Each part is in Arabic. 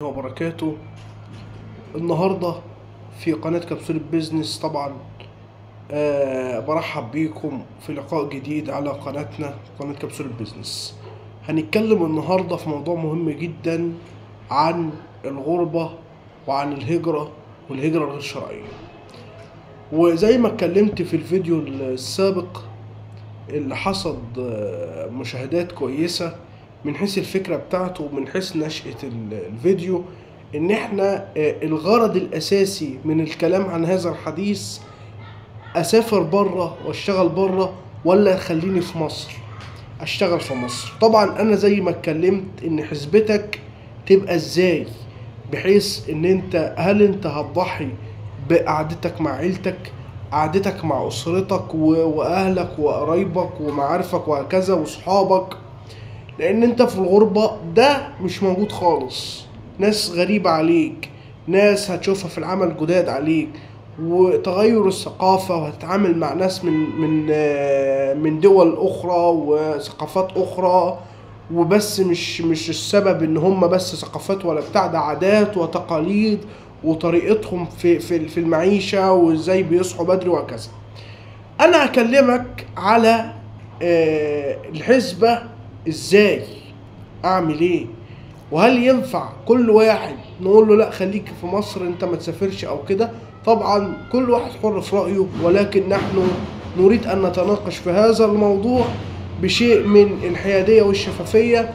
وبركاته. النهاردة في قناة كبسولة بيزنس طبعا. برحب بيكم في لقاء جديد على قناتنا قناة كبسولة بيزنس. هنتكلم النهاردة في موضوع مهم جدا عن الغربة وعن الهجرة والهجرة الغير شرعية. وزي ما اتكلمت في الفيديو السابق اللي حصد مشاهدات كويسة من حيث الفكرة بتاعته ومن حيث نشأة الفيديو، ان احنا الغرض الاساسي من الكلام عن هذا الحديث اسافر بره واشتغل بره ولا خليني في مصر اشتغل في مصر. طبعا انا زي ما اتكلمت ان حسبتك تبقى ازاي، بحيث ان هل انت هتضحي بقعدتك مع عيلتك، قعدتك مع اسرتك واهلك وقرايبك ومعارفك وهكذا وصحابك، لان انت في الغربة ده مش موجود خالص. ناس غريبة عليك، ناس هتشوفها في العمل جداد عليك، وتغير الثقافة، وهتتعامل مع ناس من دول اخرى وثقافات اخرى. وبس مش السبب ان هم بس ثقافات ولا بتاع، ده عادات وتقاليد وطريقتهم في المعيشة وازاي بيصحوا بدري وهكذا. انا هكلمك على الحسبة ازاي، اعمل ايه، وهل ينفع كل واحد نقول له لا خليك في مصر انت ما تسافرش او كده. طبعا كل واحد حر في رأيه، ولكن نحن نريد ان نتناقش في هذا الموضوع بشيء من الحيادية والشفافية،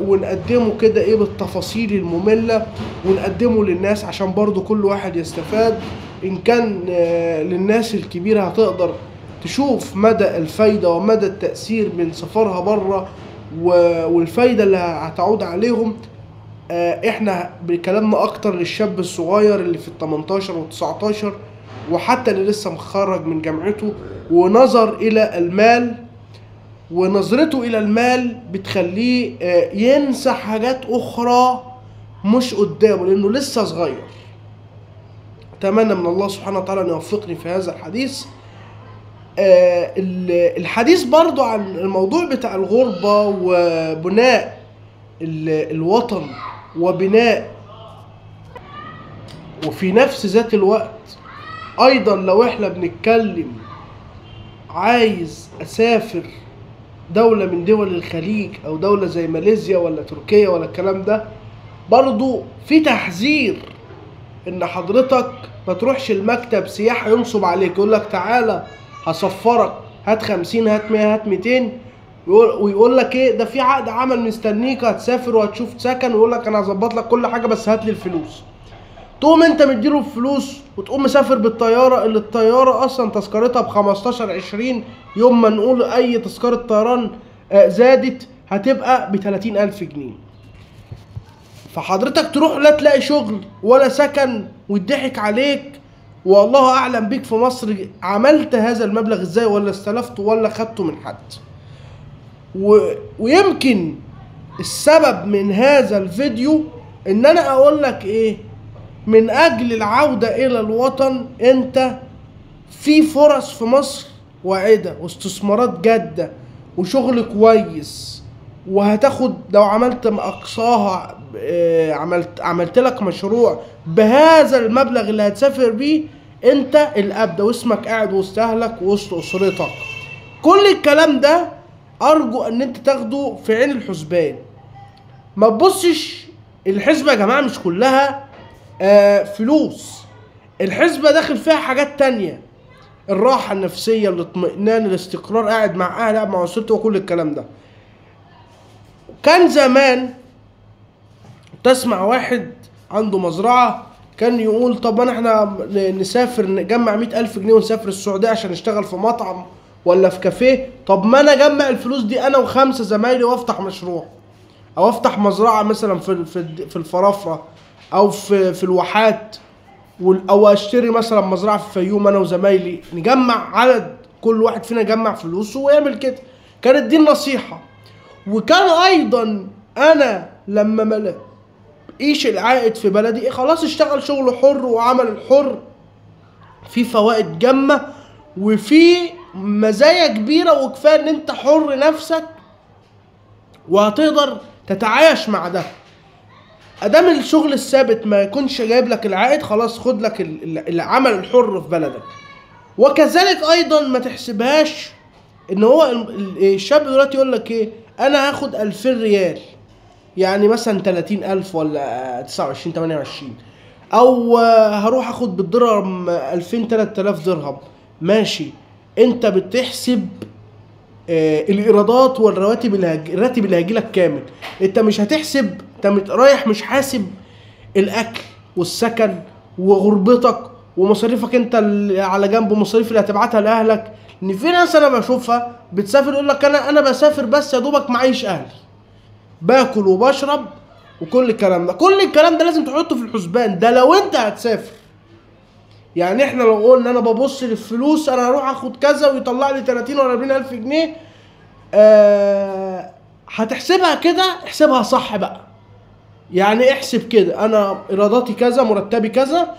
ونقدمه كده ايه بالتفاصيل المملة، ونقدمه للناس عشان برضو كل واحد يستفاد. ان كان للناس الكبيرة هتقدر تشوف مدى الفايدة ومدى التأثير من سفرها بره والفايدة اللي هتعود عليهم. احنا بكلامنا اكتر للشاب الصغير اللي في ال18 وال19 وحتى اللي لسه متخرج من جامعته ونظر الى المال، ونظرته الى المال بتخليه ينسى حاجات اخرى مش قدامه لانه لسه صغير. اتمنى من الله سبحانه وتعالى ان يوفقني في هذا الحديث. الحديث برضو عن الموضوع بتاع الغربة وبناء الوطن وبناء، وفي نفس ذات الوقت ايضا لو احنا بنتكلم عايز اسافر دولة من دول الخليج او دولة زي ماليزيا ولا تركيا ولا الكلام ده، برضو في تحذير ان حضرتك ما تروحش المكتب سياحة ينصب عليك يقول لك تعالى هصفرك، هات 50 هات 100 هات 200، ويقول لك ايه ده في عقد عمل مستنيك هتسافر وهتشوف سكن، ويقول لك انا هظبط لك كل حاجة بس هات لي الفلوس. تقوم انت مديله الفلوس وتقوم مسافر بالطيارة اللي الطيارة اصلا تذكرتها ب15-20، يوم ما نقول اي تذكرة طيران زادت هتبقى ب30,000 جنيه. فحضرتك تروح لا تلاقي شغل ولا سكن ويضحك عليك، والله اعلم بيك في مصر عملت هذا المبلغ ازاي، ولا استلفته ولا خدته من حد. ويمكن السبب من هذا الفيديو ان انا اقول لك ايه، من اجل العودة الى الوطن انت في فرص في مصر واعدة واستثمارات جادة وشغل كويس، وهتاخد لو عملت اقصاها عملت لك مشروع بهذا المبلغ اللي هتسافر بيه انت الابدة، واسمك قاعد وسط اهلك ووسط اسرتك. كل الكلام ده ارجو ان انت تاخده في عين الحسبان. ما تبصش الحسبة يا جماعة مش كلها فلوس، الحسبة داخل فيها حاجات تانية، الراحة النفسية، الاطمئنان، الاستقرار، قاعد مع اهل، قاعد مع اسرته، وكل الكلام ده. كان زمان تسمع واحد عنده مزرعة كان يقول طب احنا نسافر نجمع 100,000 جنيه ونسافر السعودية عشان نشتغل في مطعم ولا في كافيه. طب ما انا اجمع الفلوس دي انا و5 زمايلي وافتح مشروع، او افتح مزرعة مثلا في الفرافرة او في الواحات، او اشتري مثلا مزرعة في الفيوم انا وزمايلي، نجمع عدد كل واحد فينا يجمع فلوسه ويعمل كده. كانت دي النصيحة. وكان ايضا انا لما ملاقيش العائد في بلدي خلاص اشتغل شغل حر، وعمل الحر في فوائد جامة وفي مزايا كبيرة، وكفاية ان انت حر نفسك وهتقدر تتعايش مع ده. ادام الشغل الثابت ما يكونش جايب لك العائد، خلاص خد لك العمل الحر في بلدك. وكذلك ايضا ما تحسبهاش ان هو الشاب دلوقتي يقول لك ايه، انا هاخد 2000 ريال، يعني مثلا 30,000 ولا 29 28، او هروح اخد بالدرهم 2000 3000 درهم. ماشي، انت بتحسب الايرادات والرواتب الراتب اللي هيجيلك كامل. انت مش هتحسب، انت رايح مش حاسب الاكل والسكن وغربتك ومصاريفك انت اللي على جنب، ومصاريف اللي هتبعتها لاهلك. ان في ناس انا بشوفها بتسافر يقول لك انا بسافر بس يا دوبك معيش اهلي، باكل وبشرب وكل الكلام ده. كل الكلام ده لازم تحطه في الحسبان، ده لو انت هتسافر. يعني احنا لو قلنا انا ببص للفلوس، انا هروح اخد كذا ويطلع لي 30 ولا 40 الف جنيه، هتحسبها كده، احسبها صح بقى. يعني احسب كده، انا ايراداتي كذا، مرتبي كذا،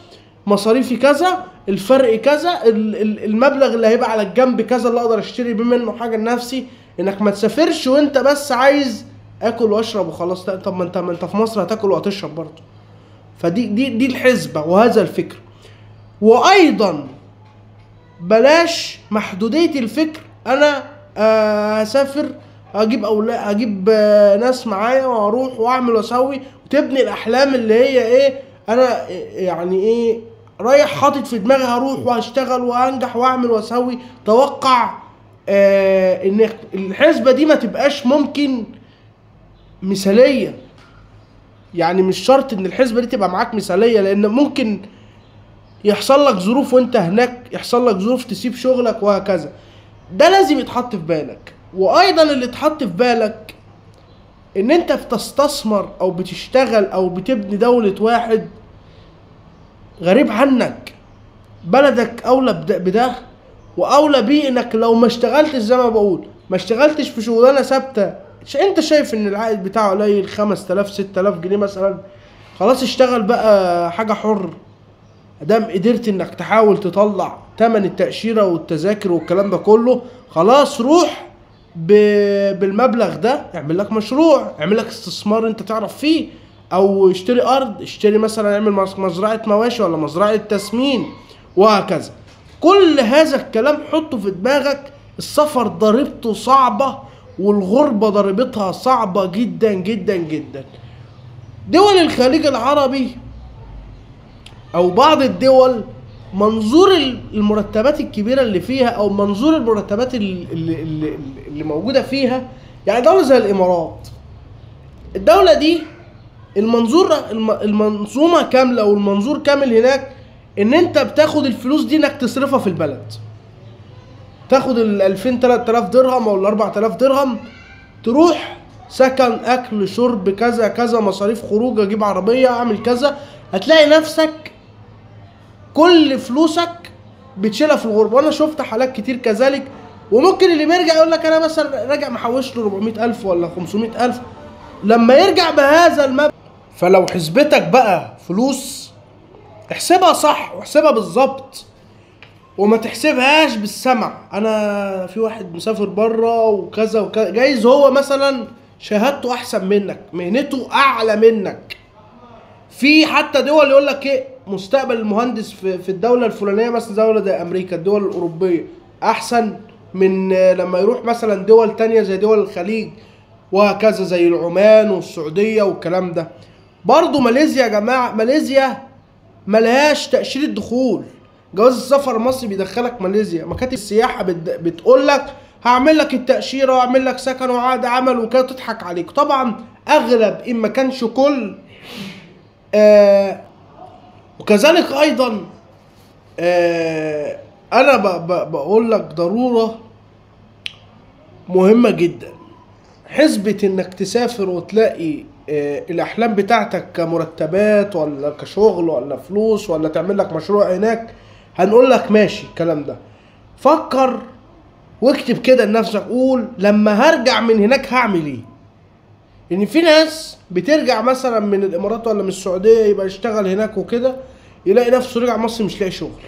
مصاريفي كذا، الفرق كذا، المبلغ اللي هيبقى على الجنب كذا اللي اقدر اشتري بيه منه حاجه لنفسي. انك ما تسافرش وانت بس عايز اكل واشرب وخلاص. طب ما انت في مصر هتاكل وهتشرب برضه. فدي الحسبه وهذا الفكر. وايضا بلاش محدوديه الفكر، انا هسافر اجيب ناس معايا واروح واعمل واسوي، وتبني الاحلام اللي هي ايه، انا يعني ايه رايح حاطط في دماغي هروح وهشتغل وهنجح واعمل واسوي. توقع ان الحسبه دي ما تبقاش ممكن مثاليه. يعني مش شرط ان الحسبه دي تبقى معاك مثاليه، لان ممكن يحصل لك ظروف وانت هناك، يحصل لك ظروف تسيب شغلك وهكذا. ده لازم يتحط في بالك. وايضا اللي يتحط في بالك ان انت بتستثمر او بتشتغل او بتبني دولة واحد غريب عنك. بلدك اولى بده، واولى بيه انك لو ما اشتغلتش زي ما بقول، ما اشتغلتش في شغلانه ثابته، انت شايف ان العائد بتاعه قليل 5000 6000 جنيه مثلا، خلاص اشتغل بقى حاجه حر. ادام قدرت انك تحاول تطلع تمن التأشيرة والتذاكر والكلام ده كله، خلاص روح بالمبلغ ده اعمل لك مشروع، اعمل لك استثمار انت تعرف فيه، او اشتري ارض، اشتري مثلا اعمل مزرعة مواشي ولا مزرعة تسمين وهكذا. كل هذا الكلام حطه في دماغك. السفر ضريبته صعبة، والغربة ضريبتها صعبة جدا جدا جدا. دول الخليج العربي او بعض الدول، منظور المرتبات الكبيره اللي فيها، او منظور المرتبات اللي موجوده فيها، يعني دوله زي الامارات، الدوله دي المنظومه كامله والمنظور كامل هناك ان انت بتاخد الفلوس دي انك تصرفها في البلد. تاخد ال 2000 3000 درهم او ال 4000 درهم، تروح سكن اكل شرب كذا كذا، مصاريف خروج، اجيب عربيه، اعمل كذا، هتلاقي نفسك كل فلوسك بتشيلها في الغربه. وانا شفت حالات كتير كذلك. وممكن اللي بيرجع يقول لك انا مثلا راجع محوش له 400000 ولا 500000، لما يرجع بهذا المبلغ. فلو حسبتك بقى فلوس، احسبها صح واحسبها بالظبط، وما تحسبهاش بالسمع. انا في واحد مسافر بره وكذا وكذا، جايز هو مثلا شهادته احسن منك، مهنته اعلى منك. في حتى دول يقول لك ايه، مستقبل المهندس في الدوله الفلانيه، مثلا دوله زي امريكا، الدول الاوروبيه احسن من لما يروح مثلا دول تانية زي دول الخليج وهكذا، زي العمان والسعوديه والكلام ده. برضو ماليزيا يا جماعه، ماليزيا ملهاش تاشيره دخول. جواز السفر المصري بيدخلك ماليزيا. مكاتب السياحه بتقول لك هعمل لك التاشيره واعمل لك سكن وعقد عمل وكده، تضحك عليك. طبعا اغلب ان ما كانش كل وكذلك ايضا انا بقول لك ضرورة مهمة جدا، حسبة انك تسافر وتلاقي الاحلام بتاعتك كمرتبات ولا كشغل ولا فلوس ولا تعمل لك مشروع هناك. هنقول لك ماشي الكلام ده، فكر واكتب كده لنفسك، قول لما هرجع من هناك هعمل ايه. ان في ناس بترجع مثلا من الامارات ولا من السعوديه، يبقى يشتغل هناك وكده، يلاقي نفسه رجع مصر مش لاقي شغل.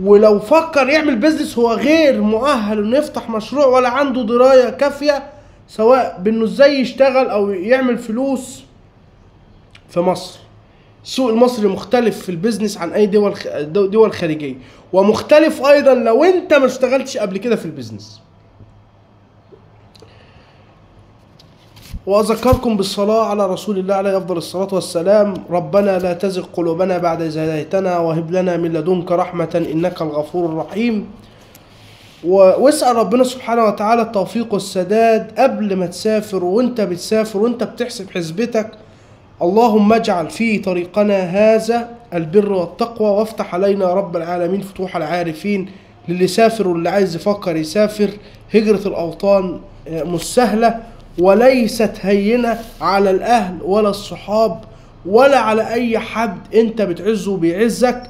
ولو فكر يعمل بيزنس هو غير مؤهل انه يفتح مشروع، ولا عنده درايه كافيه سواء بانه ازاي يشتغل او يعمل فلوس في مصر. السوق المصري مختلف في البيزنس عن اي دول خارجيه، ومختلف ايضا لو انت ما اشتغلتش قبل كده في البيزنس. واذكركم بالصلاه على رسول الله عليه افضل الصلاه والسلام. ربنا لا تزغ قلوبنا بعد إذ هديتنا وهب لنا من لدنك رحمه انك الغفور الرحيم. واسأل ربنا سبحانه وتعالى التوفيق والسداد قبل ما تسافر، وانت بتسافر وانت بتحسب حسبتك. اللهم اجعل في طريقنا هذا البر والتقوى، وافتح علينا يا رب العالمين فتوح العارفين للي سافر واللي عايز يفكر يسافر. هجرة الأوطان مش سهلة وليست هينة على الأهل ولا الصحاب ولا على أي حد انت بتعزه بيعزك،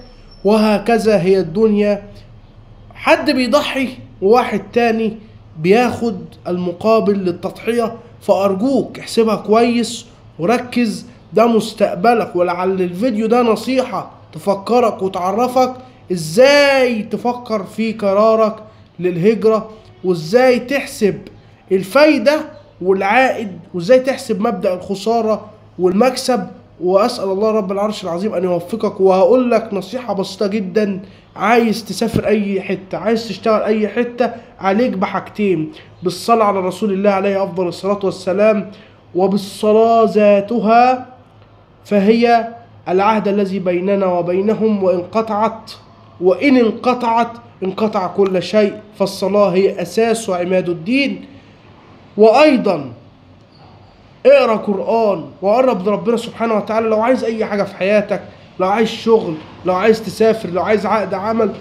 وهكذا هي الدنيا. حد بيضحي وواحد تاني بياخد المقابل للتضحية، فأرجوك احسبها كويس وركز، ده مستقبلك. ولعل الفيديو ده نصيحة تفكرك وتعرفك ازاي تفكر في قرارك للهجرة، وازاي تحسب الفايدة والعائد، وازاي تحسب مبدأ الخسارة والمكسب. وأسأل الله رب العرش العظيم أن يوفقك. وهقول لك نصيحة بسيطة جدا: عايز تسافر أي حتة، عايز تشتغل أي حتة، عليك بحاجتين: بالصلاة على رسول الله عليه أفضل الصلاة والسلام، وبالصلاة ذاتها، فهي العهد الذي بيننا وبينهم، وإن انقطعت انقطع كل شيء. فالصلاة هي أساس وعماد الدين. وأيضا اقرأ قرآن وقرب لربنا سبحانه وتعالى لو عايز أي حاجة في حياتك، لو عايز شغل، لو عايز تسافر، لو عايز عقد عمل.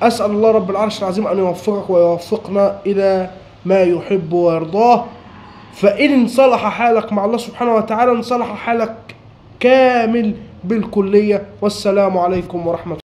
أسأل الله رب العرش العظيم أن يوفقك ويوفقنا إلى ما يحب ويرضاه. فإن انصلح حالك مع الله سبحانه وتعالى انصلح حالك كامل بالكلية. والسلام عليكم ورحمة الله.